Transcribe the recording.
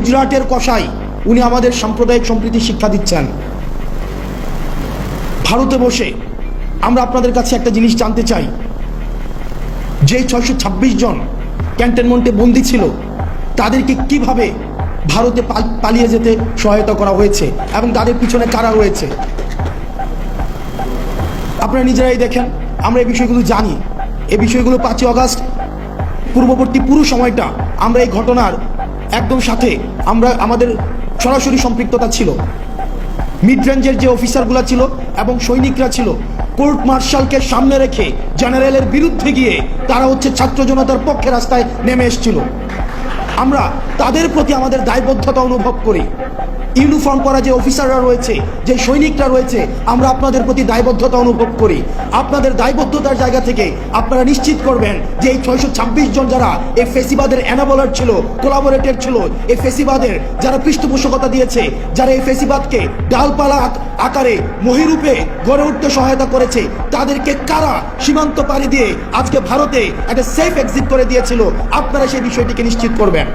গুজরাটের কসাই, উনি আমাদের সাম্প্রদায়িক সম্প্রীতি শিক্ষা দিচ্ছেন। ভারতে বসে আমরা আপনাদের কাছে একটা জিনিস জানতে চাই, যে 626 জন ক্যান্টনমেন্টে বন্দী ছিল, তাদেরকে কিভাবে ভারতে পালিয়ে যেতে সহায়তা করা হয়েছে এবং তাদের পিছনে কারা রয়েছে। আপনারা নিজেরাই দেখেন, আমরা এই বিষয়গুলো জানি। এই বিষয়গুলো 5ই আগস্ট পূর্ববর্তী পুরো সময়টা আমরা এই ঘটনার একদম সাথে আমাদের সরাসরি সম্পৃক্ততা ছিল। মিড রেঞ্জের যে অফিসারগুলো ছিল এবং সৈনিকরা ছিল, কোর্ট মার্শালকে সামনে রেখে জেনারেলের বিরুদ্ধে গিয়ে তারা ছাত্র জনতার পক্ষে রাস্তায় নেমে এসেছিল। আমরা তাদের প্রতি আমাদের দায়বদ্ধতা অনুভব করি। ইউনিফর্ম পরা যে অফিসাররা রয়েছে, যে সৈনিকরা রয়েছে, আমরা আপনাদের প্রতি দায়বদ্ধতা অনুভব করি। আপনাদের দায়বদ্ধতার জায়গা থেকে আপনারা নিশ্চিত করবেন যে এই 626 জন যারা এই ফেসিবাদের এনাবলার ছিল, কোলাবোরেটর ছিল, এই ফেসিবাদের যারা পৃষ্ঠপোষকতা দিয়েছে, যারা এই ফেসিবাদকে ডালপালা আকারে মহিরূপে গড়ে উঠতে সহায়তা করেছে, তাদেরকে কারা সীমান্ত পাড়ি দিয়ে আজকে ভারতে একটা সেফ এক্সিট করে দিয়েছিল, আপনারা সেই বিষয়টিকে নিশ্চিত করবেন।